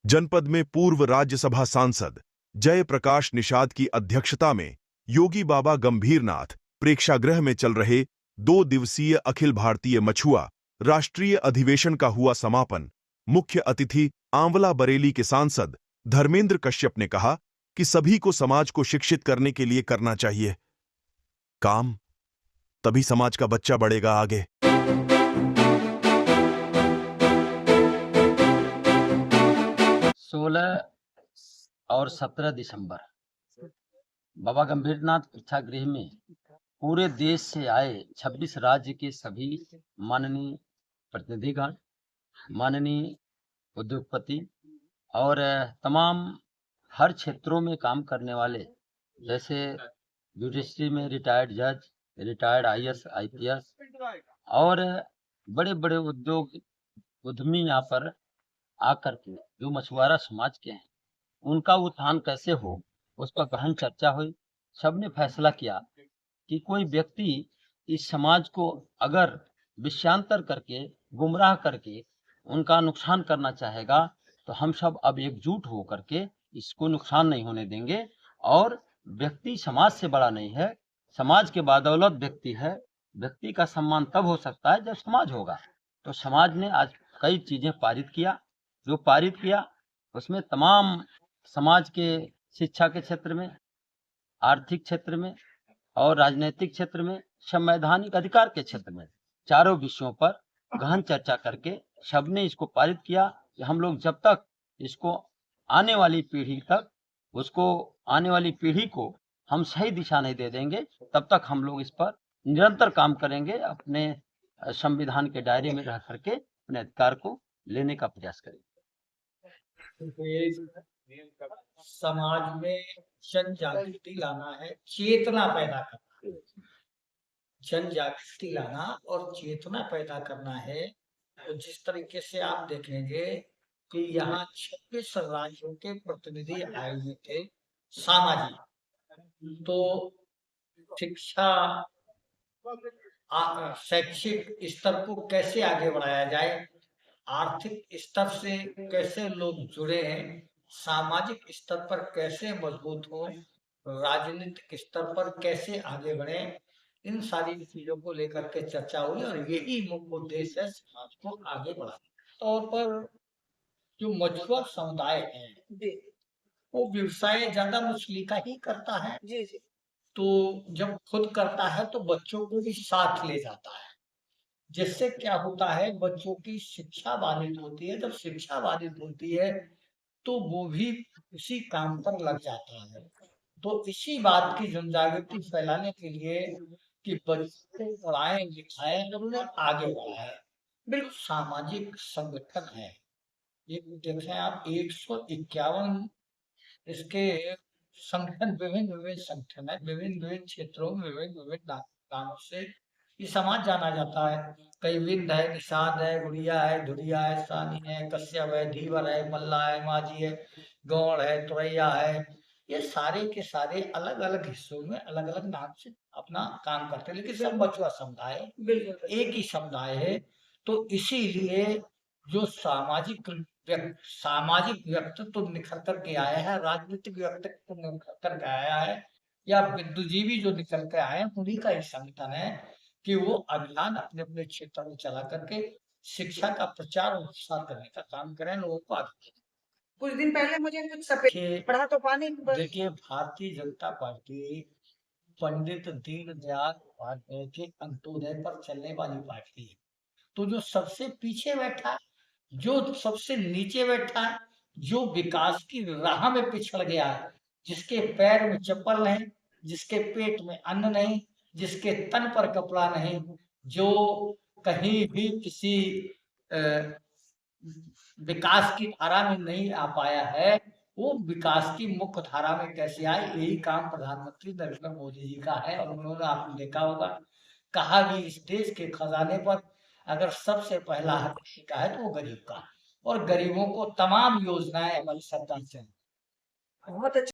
जनपद में पूर्व राज्यसभा सांसद जयप्रकाश निषाद की अध्यक्षता में योगी बाबा गंभीरनाथ प्रेक्षागृह में चल रहे 2 दिवसीय अखिल भारतीय मछुआ राष्ट्रीय अधिवेशन का हुआ समापन। मुख्य अतिथि आंवला बरेली के सांसद धर्मेंद्र कश्यप ने कहा कि सभी को समाज को शिक्षित करने के लिए करना चाहिए काम, तभी समाज का बच्चा बढ़ेगा आगे। 16 और 17 दिसंबर बाबा गंभीरनाथ प्रेक्षागृह में पूरे देश से आए 26 राज्य के सभी माननीय प्रतिनिधिगण, माननीय उद्योगपति और तमाम हर क्षेत्रों में काम करने वाले, जैसे जुडिशरी में रिटायर्ड जज, रिटायर्ड आईएएस, आईपीएस और बड़े बड़े उद्यमी यहाँ पर आकर के जो मछुआरा समाज के हैं उनका उत्थान कैसे हो, उस पर गहन चर्चा हुई। सबने फैसला किया कि कोई व्यक्ति इस समाज को अगर विषयांतर करके, गुमराह करके उनका नुकसान करना चाहेगा तो हम सब अब एकजुट हो करके इसको नुकसान नहीं होने देंगे। और व्यक्ति समाज से बड़ा नहीं है, समाज के बदौलत व्यक्ति है। व्यक्ति का सम्मान तब हो सकता है जब समाज होगा। तो समाज ने आज कई चीजें पारित किया। जो पारित किया उसमें तमाम समाज के शिक्षा के क्षेत्र में, आर्थिक क्षेत्र में और राजनीतिक क्षेत्र में, संवैधानिक अधिकार के क्षेत्र में, चारों विषयों पर गहन चर्चा करके सबने इसको पारित किया कि हम लोग जब तक इसको आने वाली पीढ़ी को हम सही दिशा नहीं दे देंगे तब तक हम लोग इस पर निरंतर काम करेंगे, अपने संविधान के दायरे में रह करके अपने अधिकार को लेने का प्रयास करेंगे। समाज में जन जागृति लाना है, चेतना पैदा करना है। जन जागृति लाना और चेतना पैदा करना है। तो जिस तरीके से आप देखेंगे कि यहाँ 26 राज्यों के प्रतिनिधि आए हुए थे सामाजिक, तो शिक्षा, शैक्षिक स्तर को कैसे आगे बढ़ाया जाए, आर्थिक स्तर से कैसे लोग जुड़े हैं, सामाजिक स्तर पर कैसे मजबूत हो, राजनीतिक स्तर पर कैसे आगे बढ़े, इन सारी चीजों को लेकर के चर्चा हुई और यही मुख्य उद्देश्य है समाज को आगे बढ़ाने। तौर पर जो मछुआ समुदाय है वो व्यवसाय ज्यादा मछली का ही करता है। तो जब खुद करता है तो बच्चों को भी साथ ले जाता है, जिससे क्या होता है बच्चों की शिक्षा बाधित होती है। जब शिक्षा बाधित होती है तो वो भी उसी काम पर लग जाता है। तो इसी बात की जन जागृति फैलाने के लिए कि बच्चों को पढ़ाएं लिखाएं और आगे बढ़ाएं। बिल्कुल सामाजिक संगठन है ये, देखें आप 151 इसके संगठन, विभिन्न संगठन है, विभिन्न क्षेत्रों में विभिन्न नाम से ये समाज जाना जाता है। कई विंध है, निषाद है, गुड़िया है, धुरिया है, सानी है, कश्यप है, धीवर है, मल्ला है, माझी है, गौड़ है, तुरैया है। ये सारे के सारे अलग अलग हिस्सों में अलग अलग नाम से अपना काम करते हैं, लेकिन सब मछुआ समुदाय एक ही समुदाय है। तो इसीलिए जो सामाजिक व्यक्तित्व तो निखर करके आया है, राजनीतिक व्यक्तित्व निखर करके आया है, या बुद्धिजीवी जो निकल के आए हैं उन्हीं का ही संगठन है कि वो अभियान अपने अपने क्षेत्र में चला करके शिक्षा का प्रचार और प्रसार करने का काम करें, लोगों को आगे। कुछ दिन पहले मुझे कुछ सफेद पढ़ा तो पानी। देखिए, भारतीय जनता पार्टी पंडित दीनदयाल उपाध्याय के अंत्योदय पर चलने वाली पार्टी है। तो जो सबसे पीछे बैठा है, जो सबसे नीचे बैठा है, जो विकास की राह में पिछड़ गया है, जिसके पैर में चप्पल नहीं, जिसके पेट में अन्न नहीं, जिसके तन पर कपड़ा नहीं, जो कहीं भी किसी विकास की धारा में नहीं आ पाया है, वो विकास की मुख्य धारा में कैसे आए, यही काम प्रधानमंत्री नरेंद्र मोदी जी का है। और उन्होंने, आपने देखा होगा, कहा कि इस देश के खजाने पर अगर सबसे पहला हक किसी का है तो वो गरीब का, और गरीबों को तमाम योजनाएं हमारी सरकार से बहुत